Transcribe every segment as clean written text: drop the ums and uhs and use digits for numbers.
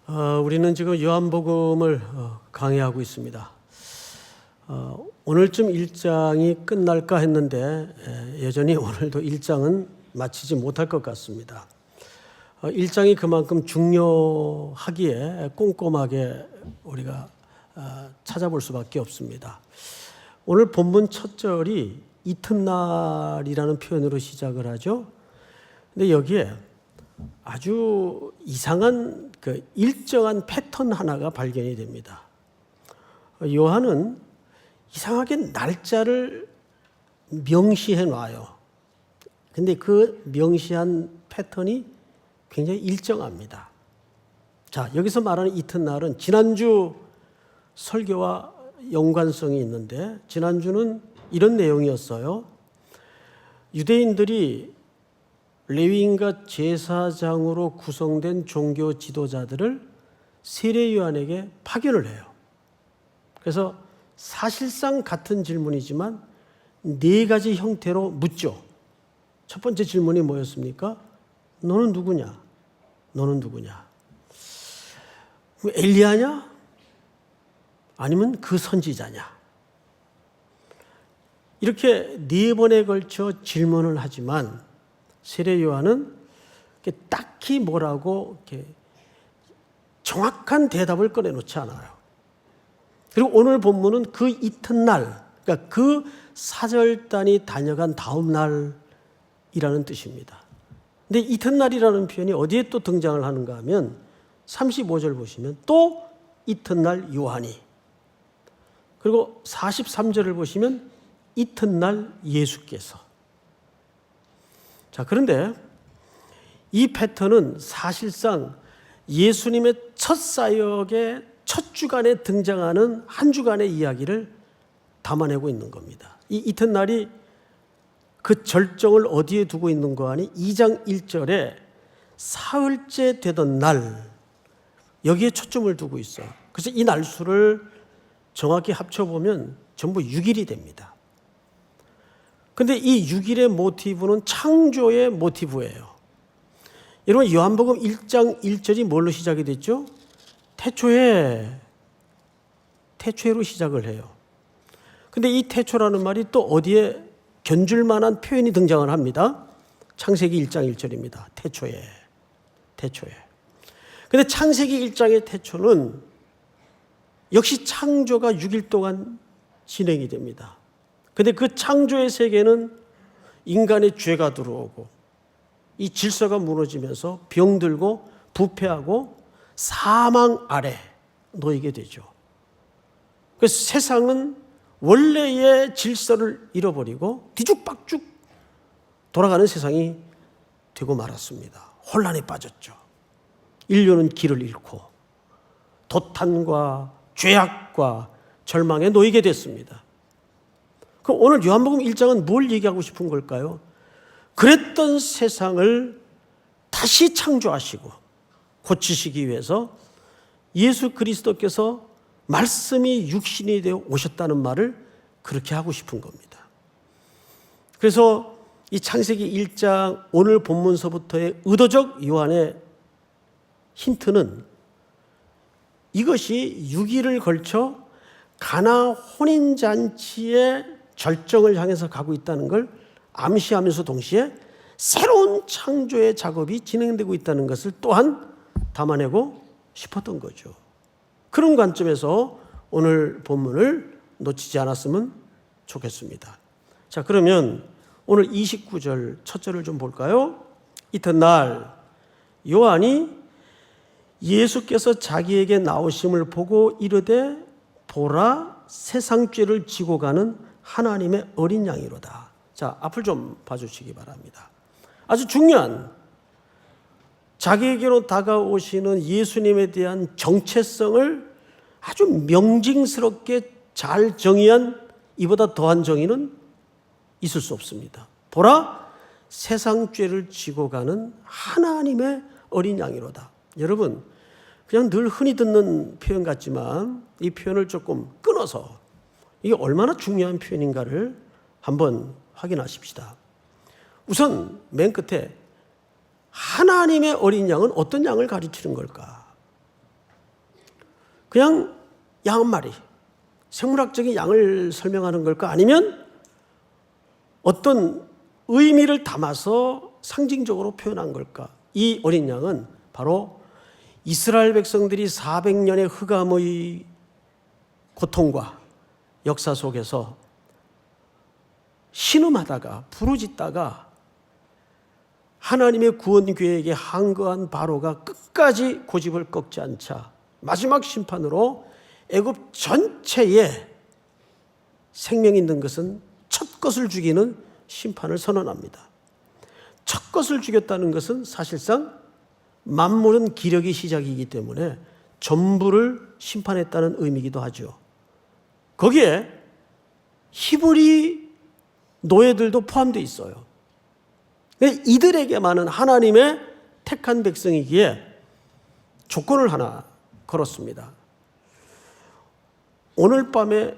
우리는 지금 요한복음을 강의하고 있습니다. 오늘쯤 1장이 끝날까 했는데 여전히 오늘도 1장은 마치지 못할 것 같습니다. 1장이 그만큼 중요하기에 꼼꼼하게 우리가 찾아볼 수밖에 없습니다. 오늘 본문 첫 절이 이튿날이라는 표현으로 시작을 하죠. 근데 여기에 아주 이상한 일정한 패턴 하나가 발견이 됩니다. 요한은 이상하게 날짜를 명시해 놔요. 근데 그 명시한 패턴이 굉장히 일정합니다. 자, 여기서 말하는 이튿날은 지난주 설교와 연관성이 있는데, 지난주는 이런 내용이었어요. 유대인들이 레위인과 제사장으로 구성된 종교 지도자들을 세례 요한에게 파견을 해요. 그래서 사실상 같은 질문이지만 네 가지 형태로 묻죠. 첫 번째 질문이 뭐였습니까? 너는 누구냐? 너는 누구냐? 엘리야냐? 아니면 그 선지자냐? 이렇게 네 번에 걸쳐 질문을 하지만 세례 요한은 딱히 뭐라고 정확한 대답을 꺼내놓지 않아요. 그리고 오늘 본문은 그 이튿날, 그러니까 그 사절단이 다녀간 다음 날이라는 뜻입니다. 근데 이튿날이라는 표현이 어디에 또 등장을 하는가 하면 35절 보시면 또 이튿날 요한이, 그리고 43절을 보시면 이튿날 예수께서. 자, 그런데 이 패턴은 사실상 예수님의 첫 사역의 첫 주간에 등장하는 한 주간의 이야기를 담아내고 있는 겁니다. 이 이튿날이 그 절정을 어디에 두고 있는 거 아니? 2장 1절에 사흘째 되던 날, 여기에 초점을 두고 있어요. 그래서 이 날수를 정확히 합쳐보면 전부 6일이 됩니다. 근데 이 6일의 모티브는 창조의 모티브예요. 여러분, 요한복음 1장 1절이 뭘로 시작이 됐죠? 태초에로 시작을 해요. 근데 이 태초라는 말이 또 어디에 견줄 만한 표현이 등장을 합니다. 창세기 1장 1절입니다. 태초에. 근데 창세기 1장의 태초는 역시 창조가 6일 동안 진행이 됩니다. 근데 그 창조의 세계는 인간의 죄가 들어오고 이 질서가 무너지면서 병들고 부패하고 사망 아래 놓이게 되죠. 그래서 세상은 원래의 질서를 잃어버리고 뒤죽박죽 돌아가는 세상이 되고 말았습니다. 혼란에 빠졌죠. 인류는 길을 잃고 도탄과 죄악과 절망에 놓이게 됐습니다. 그럼 오늘 요한복음 1장은 뭘 얘기하고 싶은 걸까요? 그랬던 세상을 다시 창조하시고 고치시기 위해서 예수 그리스도께서 말씀이 육신이 되어 오셨다는 말을 그렇게 하고 싶은 겁니다. 그래서 이 창세기 1장 오늘 본문서부터의 의도적 요한의 힌트는 이것이 6일을 걸쳐 가나 혼인잔치의 절정을 향해서 가고 있다는 걸 암시하면서 동시에 새로운 창조의 작업이 진행되고 있다는 것을 또한 담아내고 싶었던 거죠. 그런 관점에서 오늘 본문을 놓치지 않았으면 좋겠습니다. 자, 그러면 오늘 29절 첫 절을 좀 볼까요? 이튿날 요한이 예수께서 자기에게 나오심을 보고 이르되 보라, 세상 죄를 지고 가는 하나님의 어린 양이로다. 자, 앞을 좀 봐주시기 바랍니다. 아주 중요한, 자기에게로 다가오시는 예수님에 대한 정체성을 아주 명징스럽게 잘 정의한 이보다 더한 정의는 있을 수 없습니다. 보라, 세상 죄를 지고 가는 하나님의 어린 양이로다. 여러분, 그냥 늘 흔히 듣는 표현 같지만 이 표현을 조금 끊어서 이게 얼마나 중요한 표현인가를 한번 확인하십시다. 우선 맨 끝에 하나님의 어린 양은 어떤 양을 가리키는 걸까? 그냥 양 한 마리, 생물학적인 양을 설명하는 걸까? 아니면 어떤 의미를 담아서 상징적으로 표현한 걸까? 이 어린 양은 바로 이스라엘 백성들이 400년의 흑암의 고통과 역사 속에서 신음하다가 부르짖다가 하나님의 구원 계획에 항거한 바로가 끝까지 고집을 꺾지 않자 마지막 심판으로 애굽 전체에 생명 있는 것은 첫 것을 죽이는 심판을 선언합니다. 첫 것을 죽였다는 것은 사실상 만물은 기력의 시작이기 때문에 전부를 심판했다는 의미이기도 하죠. 거기에 히브리 노예들도 포함되어 있어요. 이들에게만은 하나님의 택한 백성이기에 조건을 하나 걸었습니다. 오늘 밤에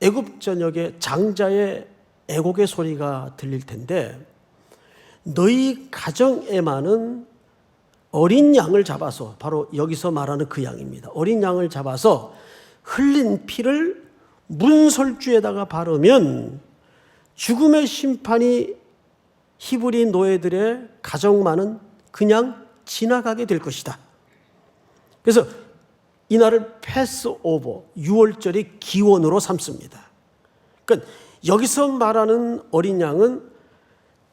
애굽 전역에 장자의 애곡의 소리가 들릴 텐데 너희 가정에만은 어린 양을 잡아서, 바로 여기서 말하는 그 양입니다. 어린 양을 잡아서 흘린 피를 문설주에다가 바르면 죽음의 심판이 히브리 노예들의 가정만은 그냥 지나가게 될 것이다. 그래서 이날을 패스오버, 유월절의 기원으로 삼습니다. 그러니까 여기서 말하는 어린 양은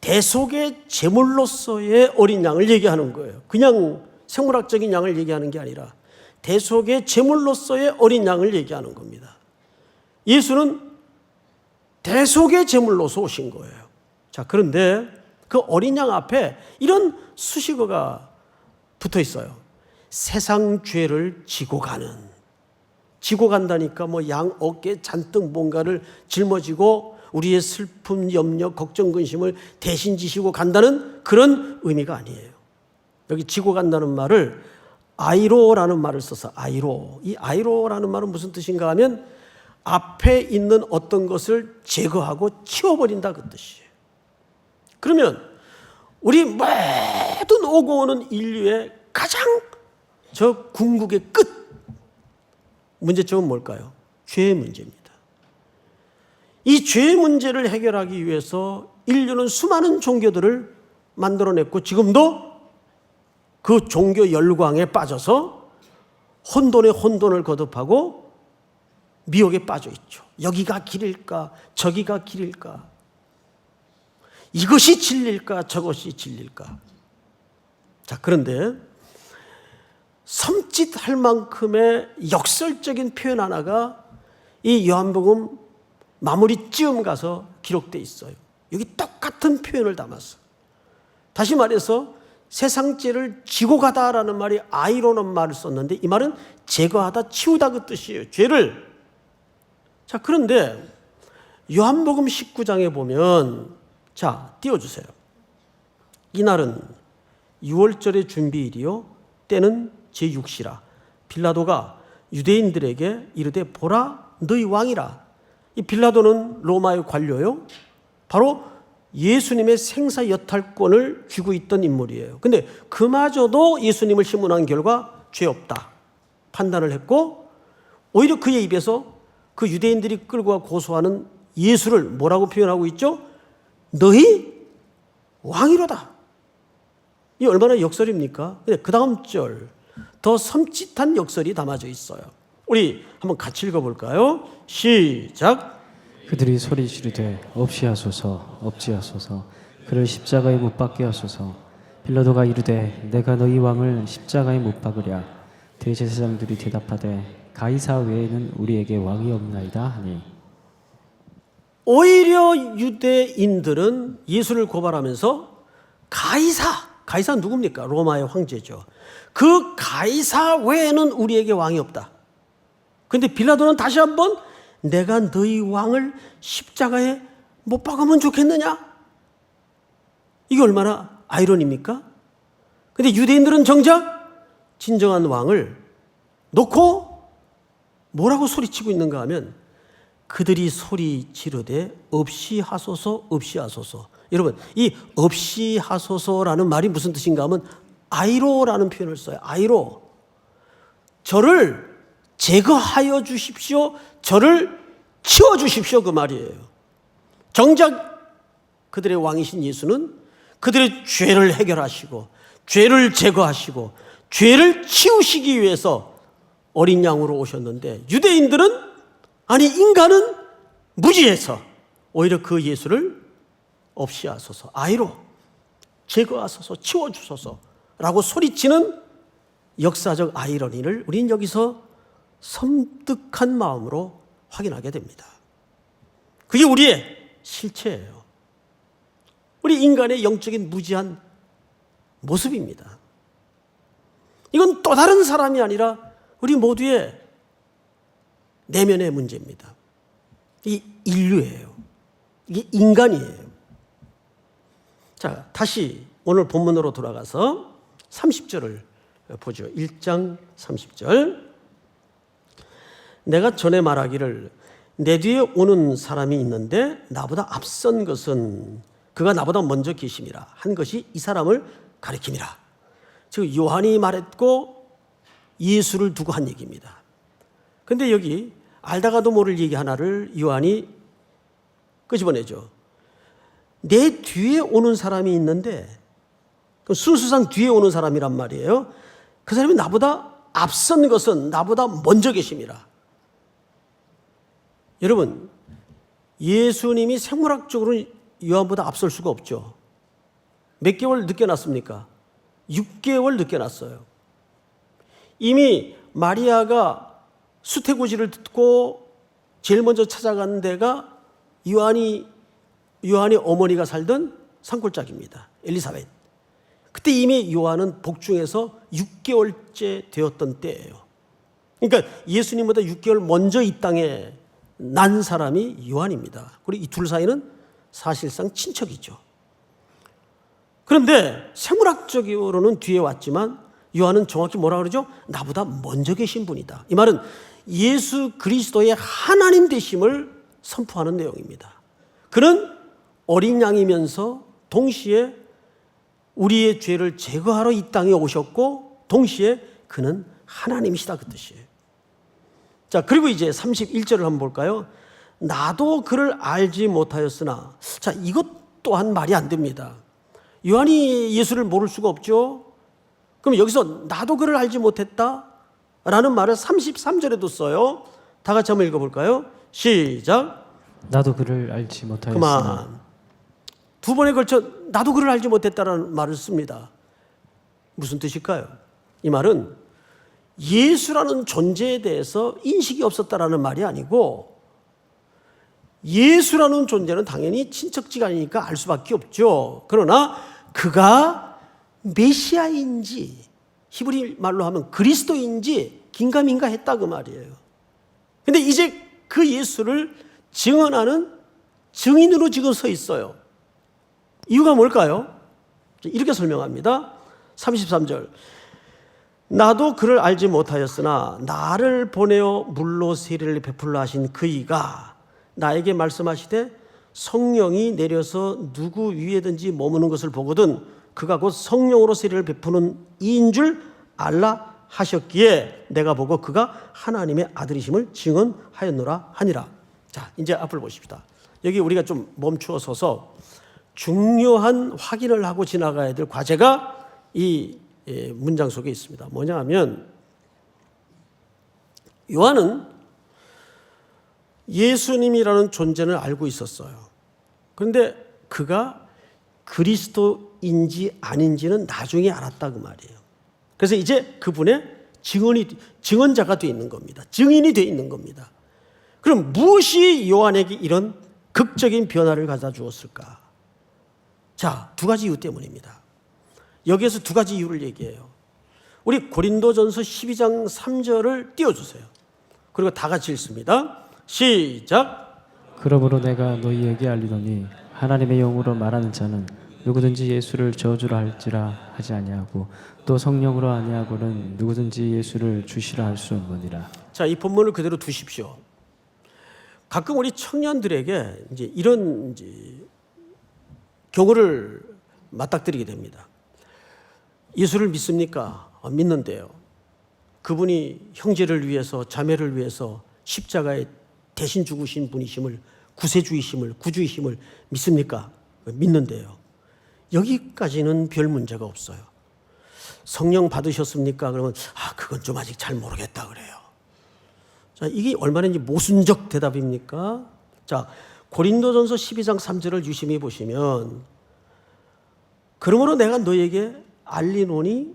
대속의 제물로서의 어린 양을 얘기하는 거예요. 그냥 생물학적인 양을 얘기하는 게 아니라 대속의 제물로서의 어린 양을 얘기하는 겁니다. 예수는 대속의 제물로서 오신 거예요. 자, 그런데 그 어린 양 앞에 이런 수식어가 붙어 있어요. 세상 죄를 지고 가는. 지고 간다니까 뭐 양 어깨에 잔뜩 뭔가를 짊어지고 우리의 슬픔, 염려, 걱정, 근심을 대신 지시고 간다는 그런 의미가 아니에요. 여기 지고 간다는 말을 아이로라는 말을 써서 아이로. 이 아이로라는 말은 무슨 뜻인가 하면 앞에 있는 어떤 것을 제거하고 치워버린다 그 뜻이에요. 그러면 우리 모든 오고 오는 인류의 가장 저 궁극의 끝 문제점은 뭘까요? 죄의 문제입니다. 이 죄의 문제를 해결하기 위해서 인류는 수많은 종교들을 만들어냈고 지금도 그 종교 열광에 빠져서 혼돈에 혼돈을 거듭하고 미혹에 빠져 있죠. 여기가 길일까? 저기가 길일까? 이것이 진리일까? 저것이 진리일까? 자, 그런데 섬찟할 만큼의 역설적인 표현 하나가 이 요한복음 마무리 쯤 가서 기록되어 있어요. 여기 똑같은 표현을 담았어요. 다시 말해서 세상 죄를 지고 가다라는 말이 아이로는 말을 썼는데 이 말은 제거하다, 치우다 그 뜻이에요. 죄를. 자, 그런데 요한복음 19장에 보면 자, 띄워주세요. 이날은 6월절의 준비일이요 때는 제6시라 빌라도가 유대인들에게 이르되 보라 너희 왕이라. 이 빌라도는 로마의 관료요. 바로 예수님의 생사 여탈권을 쥐고 있던 인물이에요. 근데 그마저도 예수님을 신문한 결과 죄 없다 판단을 했고 오히려 그의 입에서 그 유대인들이 끌고 와 고소하는 예수를 뭐라고 표현하고 있죠? 너희 왕이로다. 이 얼마나 역설입니까? 근데 그 다음 절 더 섬찟한 역설이 담아져 있어요. 우리 한번 같이 읽어볼까요? 시작. 그들이 소리 지르되 없이하소서 없지하소서 그를 십자가에 못 박게 하소서. 빌라도가 이르되 내가 너희 왕을 십자가에 못 박으랴. 대제사장들이 대답하되 가이사 외에는 우리에게 왕이 없나이다 하니. 오히려 유대인들은 예수를 고발하면서 가이사 누굽니까? 로마의 황제죠. 그 가이사 외에는 우리에게 왕이 없다. 그런데 빌라도는 다시 한번 내가 너희 왕을 십자가에 못 박으면 좋겠느냐? 이게 얼마나 아이러니입니까? 그런데 유대인들은 정작 진정한 왕을 놓고 뭐라고 소리치고 있는가 하면 그들이 소리 지르되 없이 하소서 없이 하소서. 여러분 이 없이 하소서라는 말이 무슨 뜻인가 하면 아이로라는 표현을 써요. 아이로. 저를 제거하여 주십시오. 저를 치워 주십시오. 그 말이에요. 정작 그들의 왕이신 예수는 그들의 죄를 해결하시고 죄를 제거하시고 죄를 치우시기 위해서 어린 양으로 오셨는데, 유대인들은 아니 인간은 무지해서 오히려 그 예수를 없이 하소서, 아이로 제거하소서, 치워주소서 라고 소리치는 역사적 아이러니를 우린 여기서 섬뜩한 마음으로 확인하게 됩니다. 그게 우리의 실체예요. 우리 인간의 영적인 무지한 모습입니다. 이건 또 다른 사람이 아니라 우리 모두의 내면의 문제입니다. 이 인류예요. 이게 인간이에요. 자, 다시 오늘 본문으로 돌아가서 30절을 보죠. 1장 30절. 내가 전에 말하기를 내 뒤에 오는 사람이 있는데 나보다 앞선 것은 그가 나보다 먼저 계심이라 한 것이 이 사람을 가리킴이라. 즉 요한이 말했고 예수를 두고 한 얘기입니다. 그런데 여기 알다가도 모를 얘기 하나를 요한이 끄집어내죠. 내 뒤에 오는 사람이 있는데, 순수상 뒤에 오는 사람이란 말이에요. 그 사람이 나보다 앞선 것은 나보다 먼저 계심이라. 여러분, 예수님이 생물학적으로 요한보다 앞설 수가 없죠. 몇 개월 늦게 났습니까? 6개월 늦게 났어요. 이미 마리아가 수태고지를 듣고 제일 먼저 찾아간 데가 요한의 어머니가 살던 산골짜기입니다. 엘리사벳. 그때 이미 요한은 복중에서 6개월째 되었던 때예요. 그러니까 예수님보다 6개월 먼저 이 땅에 난 사람이 요한입니다. 그리고 이 둘 사이는 사실상 친척이죠. 그런데 생물학적으로는 뒤에 왔지만 요한은 정확히 뭐라 그러죠? 나보다 먼저 계신 분이다. 이 말은 예수 그리스도의 하나님 되심을 선포하는 내용입니다. 그는 어린 양이면서 동시에 우리의 죄를 제거하러 이 땅에 오셨고 동시에 그는 하나님이시다, 그 뜻이에요. 자, 그리고 이제 31절을 한번 볼까요? 나도 그를 알지 못하였으나. 자, 이것 또한 말이 안 됩니다. 요한이 예수를 모를 수가 없죠. 그럼 여기서 나도 그를 알지 못했다 라는 말을 33절에도 써요. 다 같이 한번 읽어볼까요? 시작. 나도 그를 알지 못하였으나. 그만. 두 번에 걸쳐 나도 그를 알지 못했다라는 말을 씁니다. 무슨 뜻일까요? 이 말은 예수라는 존재에 대해서 인식이 없었다라는 말이 아니고, 예수라는 존재는 당연히 친척지간이니까 알 수밖에 없죠. 그러나 그가 메시아인지, 히브리 말로 하면 그리스도인지 긴가민가 했다, 그 말이에요. 근데 이제 그 예수를 증언하는 증인으로 지금 서 있어요. 이유가 뭘까요? 이렇게 설명합니다. 33절. 나도 그를 알지 못하였으나 나를 보내어 물로 세례를 베풀라 하신 그이가 나에게 말씀하시되 성령이 내려서 누구 위에든지 머무는 것을 보거든 그가 곧 성령으로 세례를 베푸는 이인 줄 알라 하셨기에 내가 보고 그가 하나님의 아들이심을 증언하였노라 하니라. 자, 이제 앞을 보십시다. 여기 우리가 좀 멈추어 서서 중요한 확인을 하고 지나가야 될 과제가 이 문장 속에 있습니다. 뭐냐 하면, 요한은 예수님이라는 존재를 알고 있었어요. 그런데 그가 그리스도인지 아닌지는 나중에 알았다, 그 말이에요. 그래서 이제 그분의 증언자가 되어 있는 겁니다. 증인이 되어 있는 겁니다. 그럼 무엇이 요한에게 이런 극적인 변화를 가져다 주었을까? 자, 두 가지 이유 때문입니다. 여기에서 두 가지 이유를 얘기해요. 우리 고린도전서 12장 3절을 띄워주세요. 그리고 다 같이 읽습니다. 시작. 그러므로 내가 너희에게 알리노니 하나님의 영으로 말하는 자는 누구든지 예수를 저주라 할지라 하지 아니하고 또 성령으로 아니하고는 누구든지 예수를 주시라 할 수 없느니라. 자, 이 본문을 그대로 두십시오. 가끔 우리 청년들에게 이제 이런 경우를 맞닥뜨리게 됩니다. 예수를 믿습니까? 믿는데요. 그분이 형제를 위해서, 자매를 위해서 십자가에 대신 죽으신 분이심을, 구세주이심을, 구주이심을 믿습니까? 믿는데요. 여기까지는 별 문제가 없어요. 성령 받으셨습니까? 그러면 그건 좀 아직 잘 모르겠다 그래요. 자, 이게 얼마나 모순적 대답입니까? 자, 고린도전서 12장 3절을 유심히 보시면, 그러므로 내가 너에게 알리노니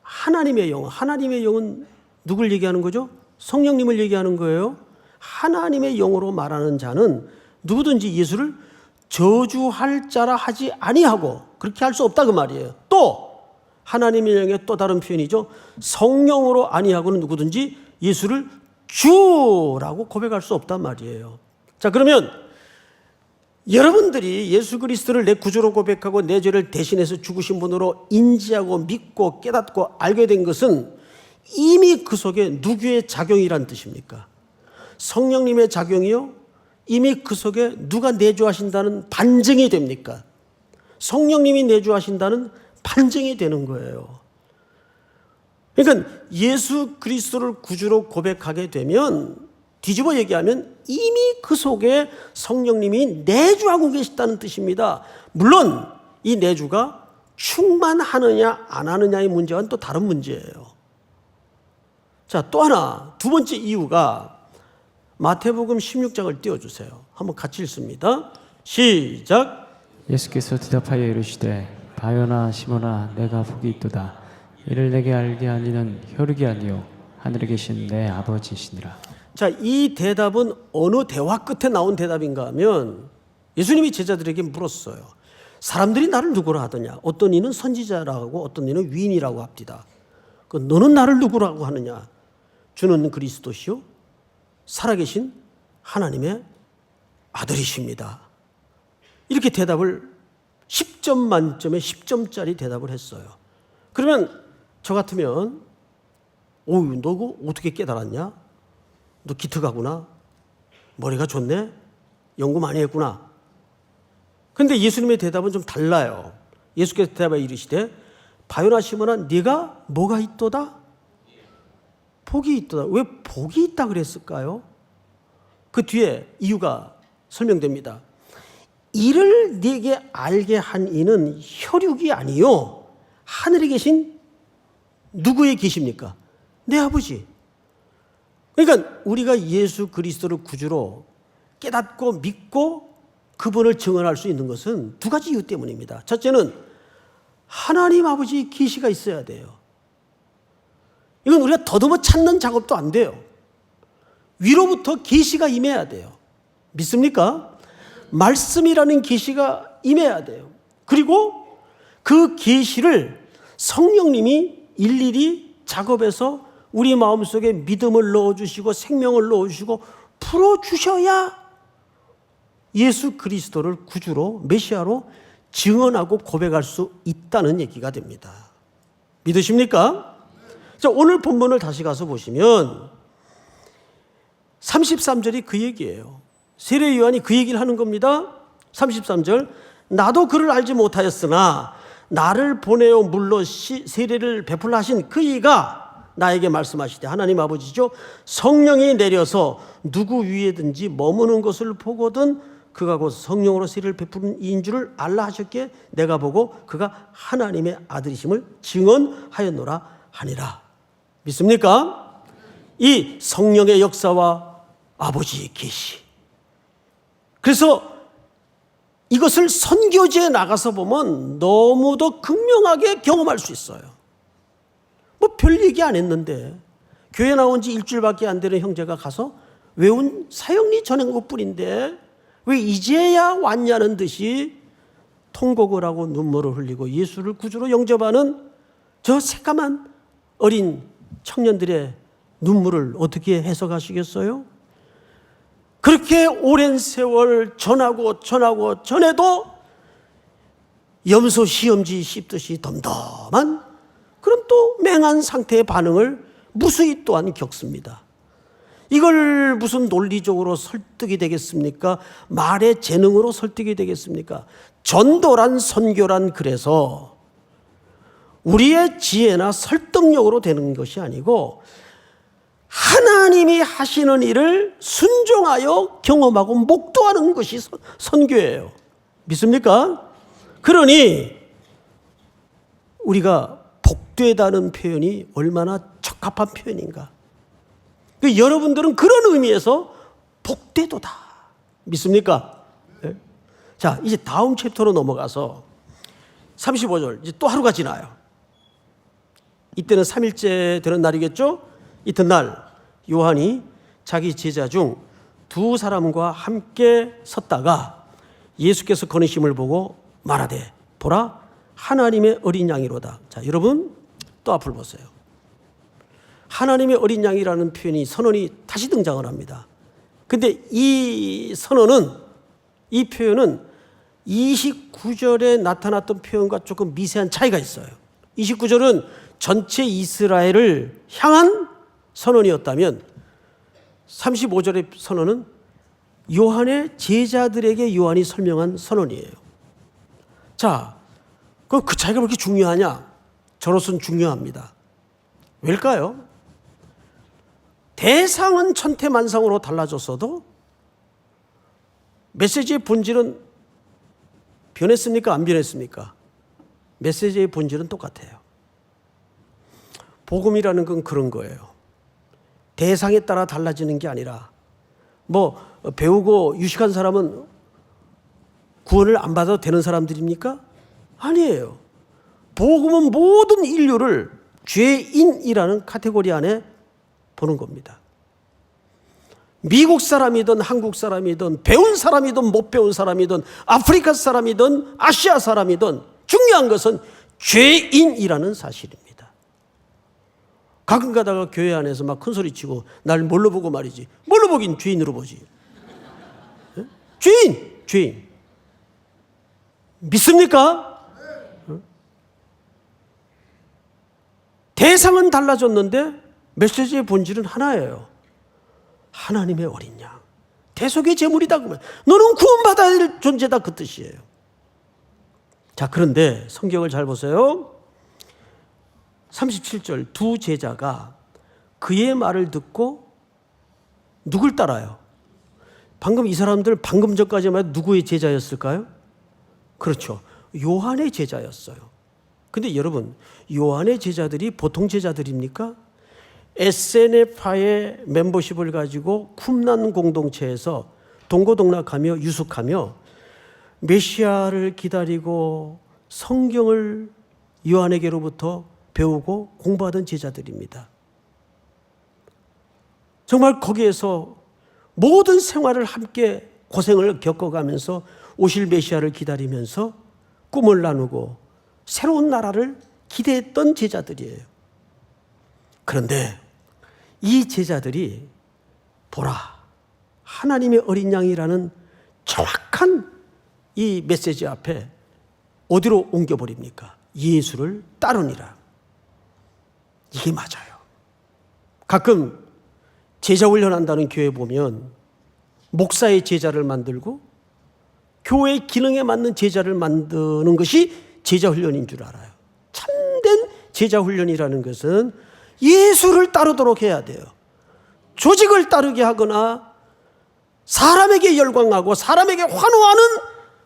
하나님의 영은 누굴 얘기하는 거죠? 성령님을 얘기하는 거예요. 하나님의 영으로 말하는 자는 누구든지 예수를 저주할 자라 하지 아니하고, 그렇게 할 수 없다 그 말이에요. 또 하나님의 영의 또 다른 표현이죠. 성령으로 아니하고는 누구든지 예수를 주라고 고백할 수 없단 말이에요. 자, 그러면 여러분들이 예수 그리스도를 내 구주로 고백하고 내 죄를 대신해서 죽으신 분으로 인지하고 믿고 깨닫고 알게 된 것은 이미 그 속에 누구의 작용이란 뜻입니까? 성령님의 작용이요? 이미 그 속에 누가 내주하신다는 반증이 됩니까? 성령님이 내주하신다는 반증이 되는 거예요. 그러니까 예수 그리스도를 구주로 고백하게 되면, 뒤집어 얘기하면 이미 그 속에 성령님이 내주하고 계시다는 뜻입니다. 물론 이 내주가 충만하느냐 안 하느냐의 문제와는 또 다른 문제예요. 자, 또 하나, 두 번째 이유가 마태복음 16장을 띄워주세요. 한번 같이 읽습니다. 시작. 예수께서 대답하여 이르시되 바요나 시몬아 내가 복이 있도다. 이를 내게 알게 하니는 혈육이 아니요 하늘에 계신 내 아버지시니라. 자, 이 대답은 어느 대화 끝에 나온 대답인가 하면, 예수님이 제자들에게 물었어요. 사람들이 나를 누구라 하더냐? 어떤 이는 선지자라고, 어떤 이는 위인이라고 합디다. 너는 나를 누구라고 하느냐? 주는 그리스도시요 살아계신 하나님의 아들이십니다. 이렇게 대답을 10점 만점에 10점짜리 대답을 했어요. 그러면 저 같으면 너 그거 어떻게 깨달았냐? 너 기특하구나. 머리가 좋네. 연구 많이 했구나. 그런데 예수님의 대답은 좀 달라요. 예수께서 대답하여 이르시되 바요나 시몬아 네가 뭐가 있도다? 복이 있도다. 왜 복이 있다 그랬을까요? 그 뒤에 이유가 설명됩니다. 이를 네게 알게 한 이는 혈육이 아니요 하늘에 계신 누구에 계십니까? 내 아버지. 그러니까 우리가 예수 그리스도를 구주로 깨닫고 믿고 그분을 증언할 수 있는 것은 두 가지 이유 때문입니다. 첫째는 하나님 아버지의 계시가 있어야 돼요. 이건 우리가 더듬어 찾는 작업도 안 돼요. 위로부터 계시가 임해야 돼요. 믿습니까? 말씀이라는 계시가 임해야 돼요. 그리고 그 계시를 성령님이 일일이 작업해서 우리 마음속에 믿음을 넣어주시고 생명을 넣어주시고 풀어주셔야 예수 그리스도를 구주로, 메시아로 증언하고 고백할 수 있다는 얘기가 됩니다. 믿으십니까? 자, 오늘 본문을 다시 가서 보시면 33절이 그 얘기예요. 세례 요한이 그 얘기를 하는 겁니다. 33절, 나도 그를 알지 못하였으나 나를 보내어 물러 세례를 베풀라 하신 그 이가 나에게 말씀하시되, 하나님 아버지죠, 성령이 내려서 누구 위에든지 머무는 것을 보거든 그가 곧 성령으로 세례를 베푸는 이인 줄을 알라 하셨기에 내가 보고 그가 하나님의 아들이심을 증언하였노라 하니라. 믿습니까? 이 성령의 역사와 아버지의 계시. 그래서 이것을 선교지에 나가서 보면 너무도 극명하게 경험할 수 있어요. 뭐 별 얘기 안 했는데 교회 나온 지 일주일밖에 안 되는 형제가 가서 외운 사형리 전한 것뿐인데 왜 이제야 왔냐는 듯이 통곡을 하고 눈물을 흘리고 예수를 구주로 영접하는 저 새까만 어린 청년들의 눈물을 어떻게 해석하시겠어요? 그렇게 오랜 세월 전해도 염소 시험지 씹듯이 덤덤한 그런 또 맹한 상태의 반응을 무수히 또한 겪습니다. 이걸 무슨 논리적으로 설득이 되겠습니까? 말의 재능으로 설득이 되겠습니까? 전도란 선교란 그래서 우리의 지혜나 설득력으로 되는 것이 아니고 하나님이 하시는 일을 순종하여 경험하고 목도하는 것이 선교예요. 믿습니까? 그러니 우리가 복되다는 표현이 얼마나 적합한 표현인가. 여러분들은 그런 의미에서 복되도다. 믿습니까? 네? 자, 이제 다음 챕터로 넘어가서 35절, 이제 또 하루가 지나요. 이때는 3일째 되는 날이겠죠? 이튿날 요한이 자기 제자 중 두 사람과 함께 섰다가 예수께서 거니심을 보고 말하되 보라 하나님의 어린 양이로다. 자, 여러분 또 앞을 보세요. 하나님의 어린 양이라는 표현이 선언이 다시 등장을 합니다. 근데 이 선언은, 이 표현은 29절에 나타났던 표현과 조금 미세한 차이가 있어요. 29절은 전체 이스라엘을 향한 선언이었다면 35절의 선언은 요한의 제자들에게 요한이 설명한 선언이에요. 자, 그럼 그 차이가 왜 이렇게 중요하냐? 저로서는 중요합니다. 왜일까요? 대상은 천태만상으로 달라졌어도 메시지의 본질은 변했습니까? 안 변했습니까? 메시지의 본질은 똑같아요. 복음이라는 건 그런 거예요. 대상에 따라 달라지는 게 아니라 뭐 배우고 유식한 사람은 구원을 안 받아도 되는 사람들입니까? 아니에요. 복음은 모든 인류를 죄인이라는 카테고리 안에 보는 겁니다. 미국 사람이든 한국 사람이든 배운 사람이든 못 배운 사람이든 아프리카 사람이든 아시아 사람이든 중요한 것은 죄인이라는 사실입니다. 가끔 가다가 교회 안에서 막 큰 소리 치고 날 뭘로 보고 말이지. 뭘로 보긴 죄인으로 보지. 네? 죄인. 믿습니까? 네? 대상은 달라졌는데 메시지의 본질은 하나예요. 하나님의 어린 양. 대속의 제물이다 그러면 너는 구원받아야 될 존재다 그 뜻이에요. 자, 그런데 성경을 잘 보세요. 37절 두 제자가 그의 말을 듣고 누굴 따라요? 방금 이 사람들 방금 전까지만 해도 누구의 제자였을까요? 그렇죠. 요한의 제자였어요. 근데 여러분, 요한의 제자들이 보통 제자들입니까? SNF파의 멤버십을 가지고 쿰난 공동체에서 동고동락하며 유숙하며 메시아를 기다리고 성경을 요한에게로부터 배우고 공부하던 제자들입니다. 정말 거기에서 모든 생활을 함께 고생을 겪어가면서 오실 메시아를 기다리면서 꿈을 나누고 새로운 나라를 기대했던 제자들이에요. 그런데 이 제자들이 보라, 하나님의 어린 양이라는 정확한 이 메시지 앞에 어디로 옮겨버립니까? 예수를 따르니라. 이게 맞아요. 가끔 제자 훈련한다는 교회 보면 목사의 제자를 만들고 교회 기능에 맞는 제자를 만드는 것이 제자 훈련인 줄 알아요. 참된 제자 훈련이라는 것은 예수를 따르도록 해야 돼요. 조직을 따르게 하거나 사람에게 열광하고 사람에게 환호하는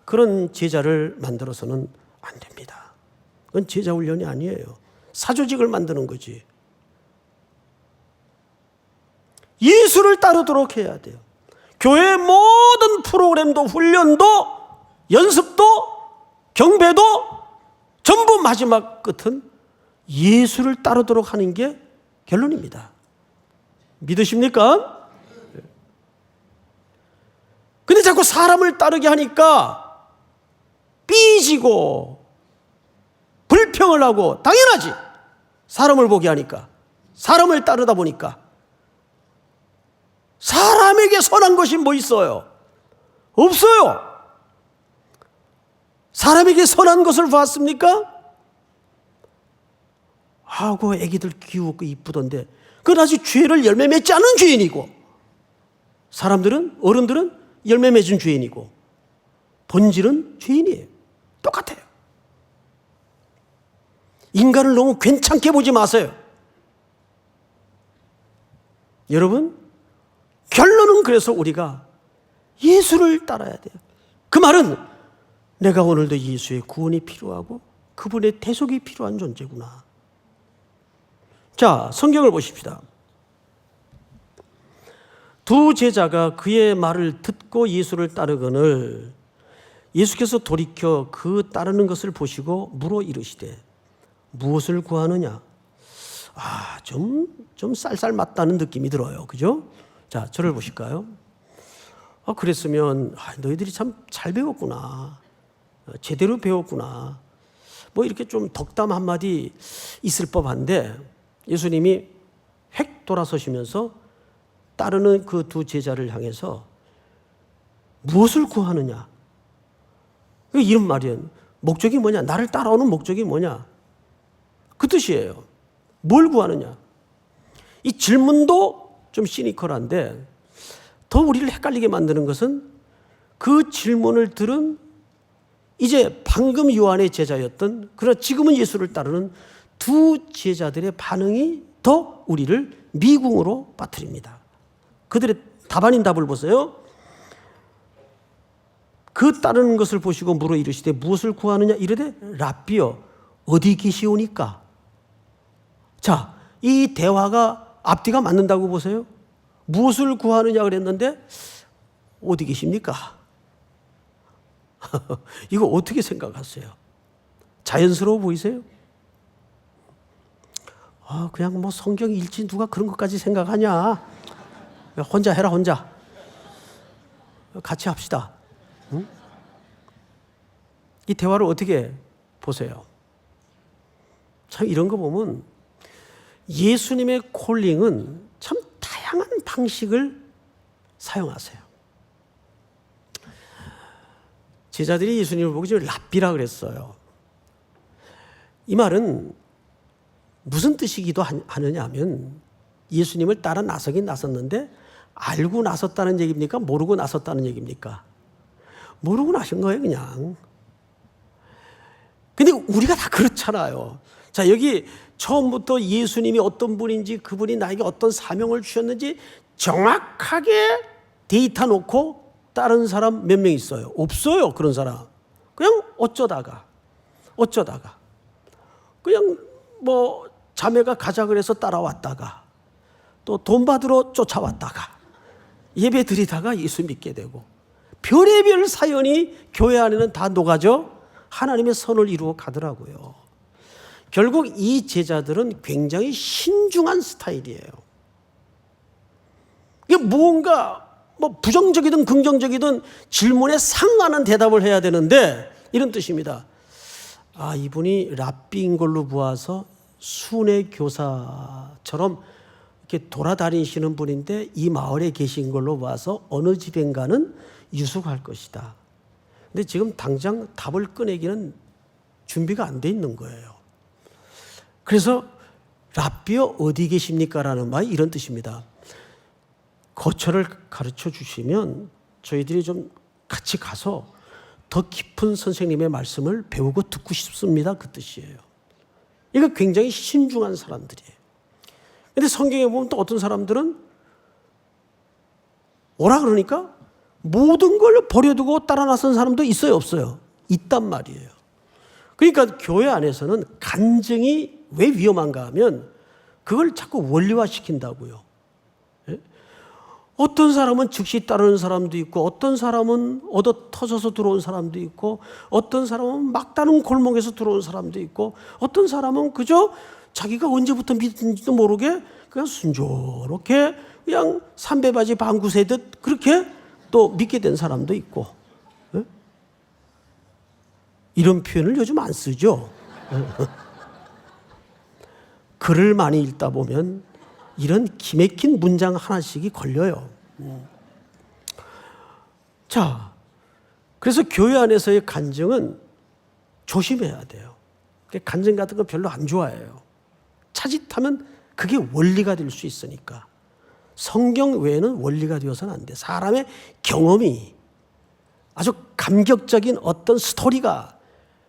그런 제자를 만들어서는 안 됩니다. 그건 제자 훈련이 아니에요. 사조직을 만드는 거지. 예수를 따르도록 해야 돼요. 교회의 모든 프로그램도 훈련도 연습도 경배도 전부 마지막 끝은 예수를 따르도록 하는 게 결론입니다. 믿으십니까? 근데 자꾸 사람을 따르게 하니까 삐지고 불평을 하고, 당연하지. 사람을 보게 하니까, 사람을 따르다 보니까. 사람에게 선한 것이 뭐 있어요? 없어요. 사람에게 선한 것을 봤습니까? 하고 애기들 키우고 이쁘던데 그건 아직 죄를 열매 맺지 않은 죄인이고, 사람들은, 어른들은 열매 맺은 죄인이고, 본질은 죄인이에요. 똑같아요. 인간을 너무 괜찮게 보지 마세요. 여러분, 결론은 그래서 우리가 예수를 따라야 돼요. 그 말은 내가 오늘도 예수의 구원이 필요하고 그분의 대속이 필요한 존재구나. 자, 성경을 보십시다. 두 제자가 그의 말을 듣고 예수를 따르거늘 예수께서 돌이켜 그 따르는 것을 보시고 물어 이르시되 무엇을 구하느냐? 좀 쌀쌀 맞다는 느낌이 들어요. 그죠? 자, 저를 보실까요? 그랬으면 너희들이 참 잘 배웠구나. 제대로 배웠구나. 뭐 이렇게 좀 덕담 한마디 있을 법한데 예수님이 획 돌아서시면서 따르는 그 두 제자를 향해서 무엇을 구하느냐? 이런 말이에요. 목적이 뭐냐? 나를 따라오는 목적이 뭐냐? 그 뜻이에요. 뭘 구하느냐? 이 질문도 좀 시니컬한데 더 우리를 헷갈리게 만드는 것은 그 질문을 들은 이제 방금 요한의 제자였던 그러나 지금은 예수를 따르는 두 제자들의 반응이 더 우리를 미궁으로 빠뜨립니다. 그들의 답 아닌 답을 보세요. 그 따르는 것을 보시고 물어 이르시되 무엇을 구하느냐 이르되 랍비여 어디 계시오니까. 자, 이 대화가 앞뒤가 맞는다고 보세요. 무엇을 구하느냐 그랬는데 어디 계십니까? 이거 어떻게 생각하세요? 자연스러워 보이세요? 그냥 뭐 성경 읽지 누가 그런 것까지 생각하냐? 혼자 해라 혼자. 같이 합시다. 응? 이 대화를 어떻게 보세요? 참 이런 거 보면 예수님의 콜링은 참 다양한 방식을 사용하세요. 제자들이 예수님을 보고 지금 랍비라 그랬어요. 이 말은 무슨 뜻이기도 하느냐 하면 예수님을 따라 나서긴 나섰는데 알고 나섰다는 얘기입니까? 모르고 나섰다는 얘기입니까? 모르고 나신 거예요 그냥. 근데 우리가 다 그렇잖아요. 자, 여기 처음부터 예수님이 어떤 분인지 그분이 나에게 어떤 사명을 주셨는지 정확하게 데이터 놓고 다른 사람 몇 명 있어요? 없어요. 그런 사람. 그냥 어쩌다가 그냥 뭐 자매가 가자 그래서 따라왔다가 또 돈 받으러 쫓아왔다가 예배 드리다가 예수 믿게 되고 별의별 사연이 교회 안에는 다 녹아져 하나님의 선을 이루어 가더라고요. 결국 이 제자들은 굉장히 신중한 스타일이에요. 이게 무언가 뭐 부정적이든 긍정적이든 질문에 상관한 대답을 해야 되는데 이런 뜻입니다. 이분이 랍비인 걸로 보아서 순회 교사처럼 이렇게 돌아다니시는 분인데 이 마을에 계신 걸로 봐서 어느 집엔가는 유숙할 것이다. 근데 지금 당장 답을 꺼내기는 준비가 안 돼 있는 거예요. 그래서 랍비여 어디 계십니까? 라는 말이 이런 뜻입니다. 거처를 가르쳐 주시면 저희들이 좀 같이 가서 더 깊은 선생님의 말씀을 배우고 듣고 싶습니다. 그 뜻이에요. 이거 굉장히 신중한 사람들이에요. 근데 성경에 보면 또 어떤 사람들은 오라 그러니까 모든 걸 버려두고 따라 나선 사람도 있어요, 없어요? 있단 말이에요. 그러니까 교회 안에서는 간증이 왜 위험한가 하면 그걸 자꾸 원리화시킨다고요. 예? 어떤 사람은 즉시 따르는 사람도 있고 어떤 사람은 얻어 터져서 들어온 사람도 있고 어떤 사람은 막다른 골목에서 들어온 사람도 있고 어떤 사람은 그저 자기가 언제부터 믿는지도 모르게 그냥 순조롭게 그냥 삼배바지 방구 새듯 그렇게 또 믿게 된 사람도 있고. 예? 이런 표현을 요즘 안 쓰죠. 글을 많이 읽다 보면 이런 기맥힌 문장 하나씩이 걸려요. 자, 그래서 교회 안에서의 간증은 조심해야 돼요. 간증 같은 거 별로 안 좋아해요. 차짓하면 그게 원리가 될 수 있으니까. 성경 외에는 원리가 되어서는 안 돼. 사람의 경험이 아주 감격적인 어떤 스토리가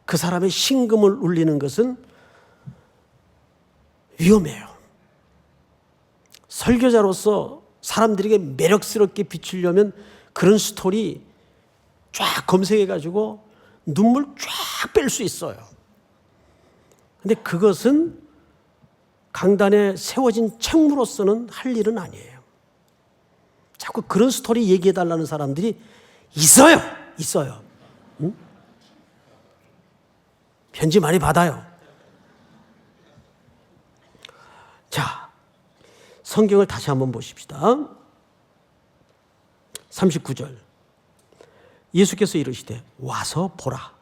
그 사람의 심금을 울리는 것은 위험해요. 설교자로서 사람들에게 매력스럽게 비추려면 그런 스토리 쫙 검색해가지고 눈물 쫙 뺄 수 있어요. 근데 그것은 강단에 세워진 책무로서는 할 일은 아니에요. 자꾸 그런 스토리 얘기해달라는 사람들이 있어요. 응? 편지 많이 받아요. 자, 성경을 다시 한번 보십시다. 39절. 예수께서 이르시되 와서 보라.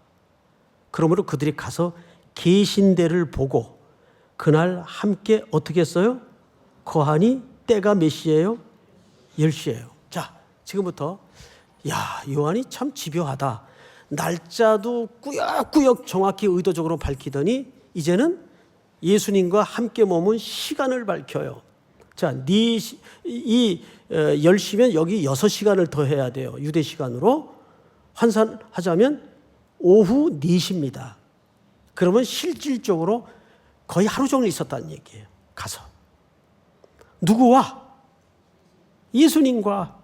그러므로 그들이 가서 계신 데를 보고 그날 함께 어떻게 했어요? 거하니 때가 몇 시예요? 10시예요. 자, 지금부터 요한이 참 집요하다. 날짜도 꾸역꾸역 정확히 의도적으로 밝히더니 이제는 예수님과 함께 머문 시간을 밝혀요. 자, 이 10시면 여기 6시간을 더 해야 돼요. 유대 시간으로 환산하자면 오후 4시입니다. 그러면 실질적으로 거의 하루 종일 있었다는 얘기예요. 가서. 누구와? 예수님과.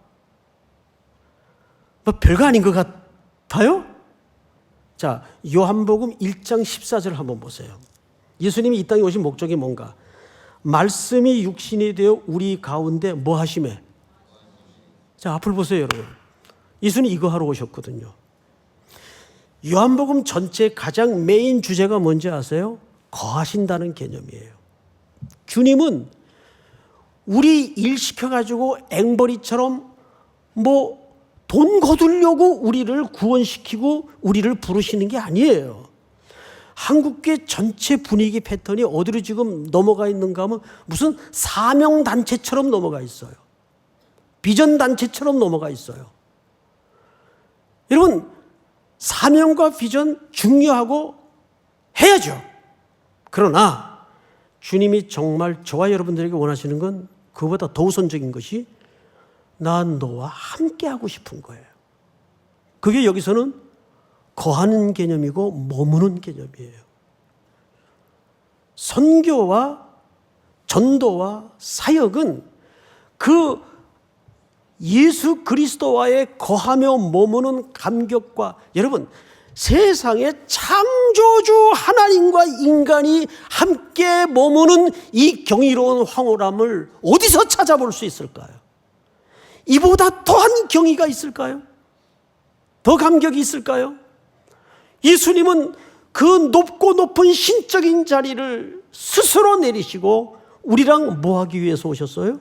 뭐 별거 아닌 것 같아요? 자, 요한복음 1장 14절 한번 보세요. 예수님이 이 땅에 오신 목적이 뭔가? 말씀이 육신이 되어 우리 가운데 뭐 하심에? 자, 앞을 보세요, 여러분. 예수님 이거 하러 오셨거든요. 요한복음 전체 가장 메인 주제가 뭔지 아세요? 거하신다는 개념이에요. 주님은 우리 일 시켜가지고 앵벌이처럼 뭐 돈 거두려고 우리를 구원시키고 우리를 부르시는 게 아니에요. 한국교회 전체 분위기 패턴이 어디로 지금 넘어가 있는가 하면 무슨 사명단체처럼 넘어가 있어요. 비전단체처럼 넘어가 있어요. 여러분, 사명과 비전 중요하고 해야죠. 그러나 주님이 정말 저와 여러분들에게 원하시는 건 그보다 더 우선적인 것이 난 너와 함께 하고 싶은 거예요. 그게 여기서는 거하는 개념이고 머무는 개념이에요. 선교와 전도와 사역은 그 예수 그리스도와의 거하며 머무는 감격과, 여러분, 세상에 창조주 하나님과 인간이 함께 머무는 이 경이로운 황홀함을 어디서 찾아볼 수 있을까요? 이보다 더한 경이가 있을까요? 더 감격이 있을까요? 예수님은 그 높고 높은 신적인 자리를 스스로 내리시고 우리랑 뭐 하기 위해서 오셨어요?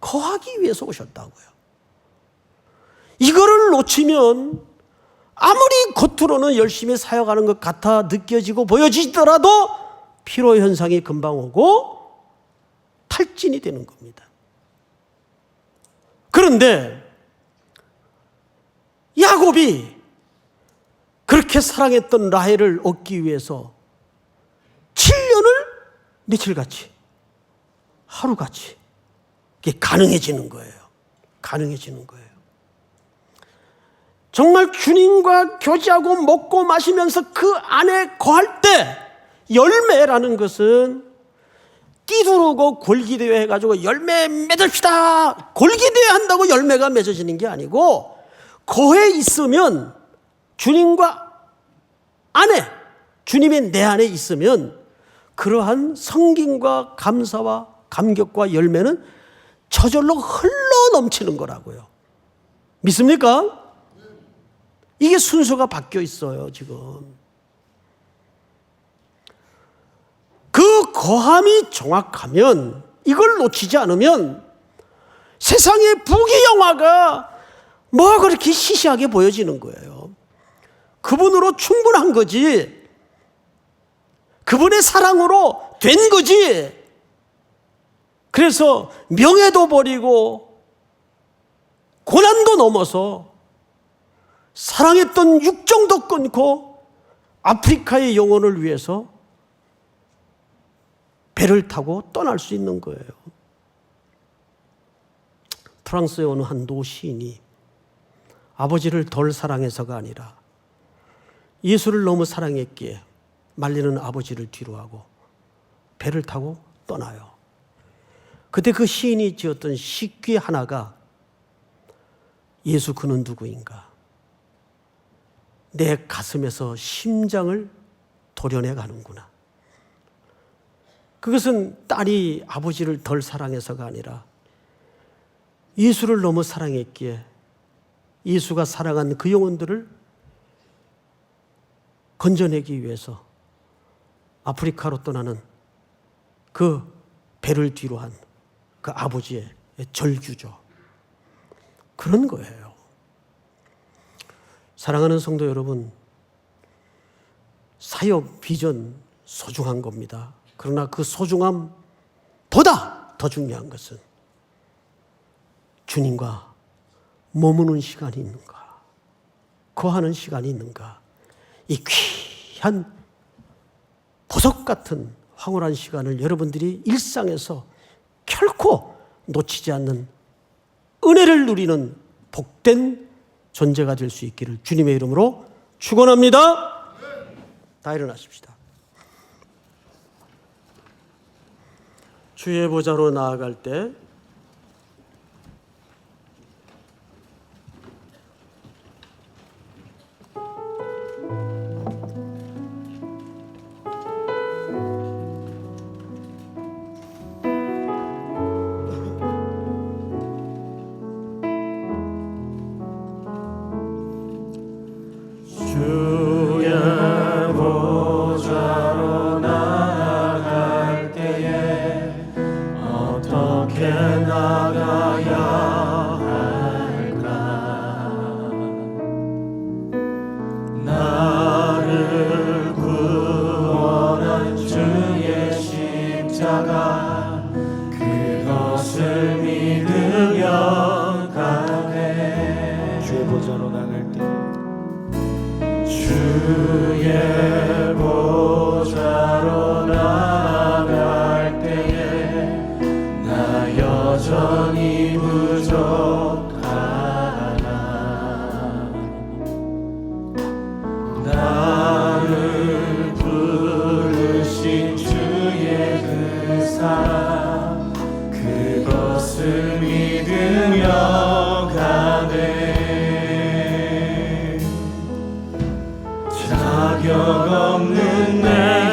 거하기 위해서 오셨다고요. 이거를 놓치면 아무리 겉으로는 열심히 사역하는 것 같아 느껴지고 보여지더라도 피로 현상이 금방 오고 탈진이 되는 겁니다. 그런데 야곱이 그렇게 사랑했던 라헬을 얻기 위해서 7년을 며칠같이, 하루같이, 이게 가능해지는 거예요. 가능해지는 거예요. 정말 주님과 교제하고 먹고 마시면서 그 안에 거할 때 열매라는 것은 띠두르고 골기대회 해가지고 열매 맺읍시다. 골기대회 한다고 열매가 맺어지는 게 아니고 거에 있으면 주님과 안에, 주님이 내 안에 있으면 그러한 성김과 감사와 감격과 열매는 저절로 흘러 넘치는 거라고요. 믿습니까? 이게 순서가 바뀌어 있어요, 지금. 그 거함이 정확하면, 이걸 놓치지 않으면 세상의 부귀영화가 뭐 그렇게 시시하게 보여지는 거예요. 그분으로 충분한 거지. 그분의 사랑으로 된 거지. 그래서 명예도 버리고 고난도 넘어서 사랑했던 육정도 끊고 아프리카의 영혼을 위해서 배를 타고 떠날 수 있는 거예요. 프랑스의 어느 한 노시인이 아버지를 덜 사랑해서가 아니라 예수를 너무 사랑했기에 말리는 아버지를 뒤로하고 배를 타고 떠나요. 그때 그 시인이 지었던 시귀 하나가 예수 그는 누구인가? 내 가슴에서 심장을 도려내 가는구나. 그것은 딸이 아버지를 덜 사랑해서가 아니라 예수를 너무 사랑했기에 예수가 사랑한 그 영혼들을 건져내기 위해서 아프리카로 떠나는 그 배를 뒤로 한 그 아버지의 절규죠. 그런 거예요. 사랑하는 성도 여러분, 사역 비전 소중한 겁니다. 그러나 그 소중함보다 더 중요한 것은 주님과 머무는 시간이 있는가, 거하는 시간이 있는가. 이 귀한 보석 같은 황홀한 시간을 여러분들이 일상에서 결코 놓치지 않는 은혜를 누리는 복된 존재가 될 수 있기를 주님의 이름으로 축원합니다. 다 일어나십시다. 주의 보좌로 나아갈 때 주의 보좌로 나아갈 때에 나 여전히 부족하나 나를 부르신 주의 그 사랑 그것을 믿으며 가네 자격 없는 내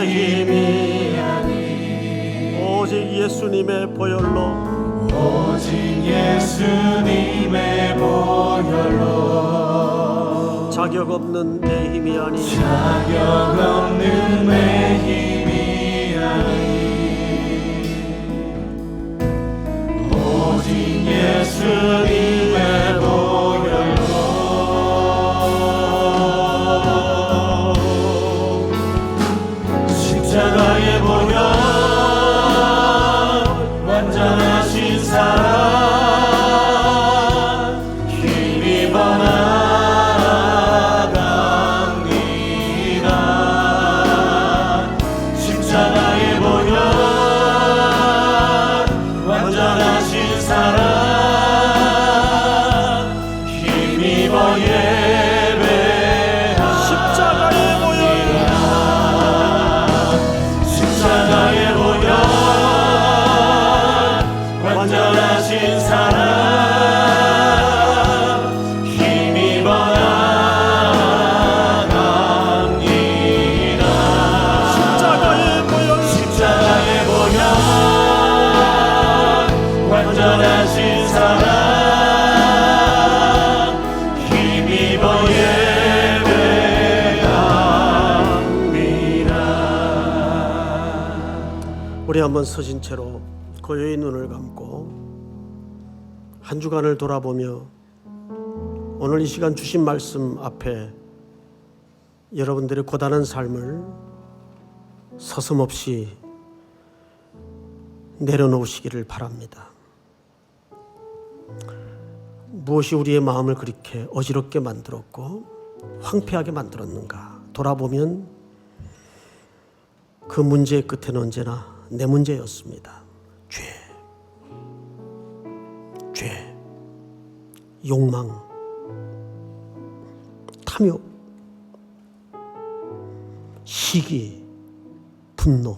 힘이 아니 오직 예수님의 보혈로 오직 예수님의 보혈로 자격 없는 내 힘이 아니 자격 없는 내 힘이 아니 오직 예수님의 보혈로 십자가의 보혈 완전하신 사랑 힘입어 나아갑니다 십자가의 보혈 완전하신 사랑 힘입어 예배합니다 십자가의 보혈 십자가의 보혈 완전하신 사랑 힘입어 나아갑니다 십자가의 보혈 십자가의 보혈 완전하신 사랑 힘입어 예배합니다 우리 한번 서신 채로 고요히 눈을 감고 한 주간을 돌아보며 오늘 이 시간 주신 말씀 앞에 여러분들의 고단한 삶을 서슴없이 내려놓으시기를 바랍니다. 무엇이 우리의 마음을 그렇게 어지럽게 만들었고 황폐하게 만들었는가 돌아보면 그 문제의 끝에는 언제나 내 문제였습니다. 죄, 욕망, 탐욕, 시기, 분노.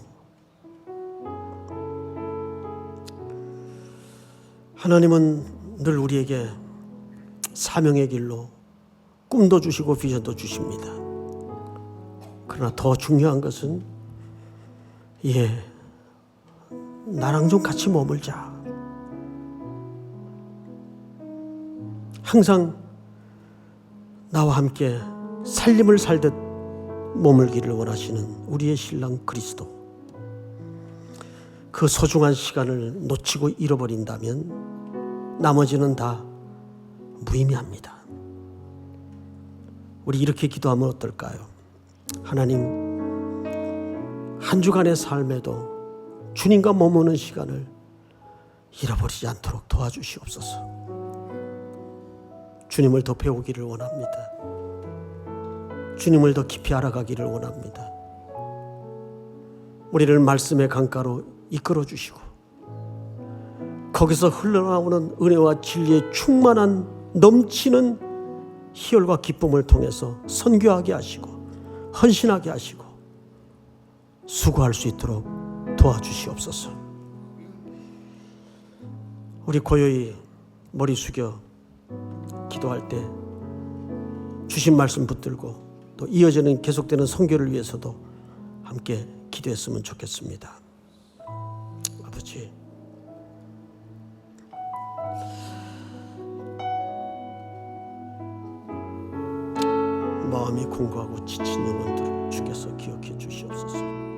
하나님은 늘 우리에게 사명의 길로 꿈도 주시고 비전도 주십니다. 그러나 더 중요한 것은 나랑 좀 같이 머물자. 항상 나와 함께 살림을 살듯 머물기를 원하시는 우리의 신랑 그리스도. 그 소중한 시간을 놓치고 잃어버린다면 나머지는 다 무의미합니다. 우리 이렇게 기도하면 어떨까요? 하나님, 한 주간의 삶에도 주님과 머무는 시간을 잃어버리지 않도록 도와주시옵소서. 주님을 더 배우기를 원합니다. 주님을 더 깊이 알아가기를 원합니다. 우리를 말씀의 강가로 이끌어 주시고 거기서 흘러나오는 은혜와 진리의 충만한 넘치는 희열과 기쁨을 통해서 선교하게 하시고 헌신하게 하시고 수고할 수 있도록 도와주시옵소서. 우리 고요히 머리 숙여 기도할 때 주신 말씀 붙들고 또 이어지는 계속되는 선교를 위해서도 함께 기도했으면 좋겠습니다. 아버지, 마음이 공고하고 지친 영혼들을 주께서 기억해 주시옵소서.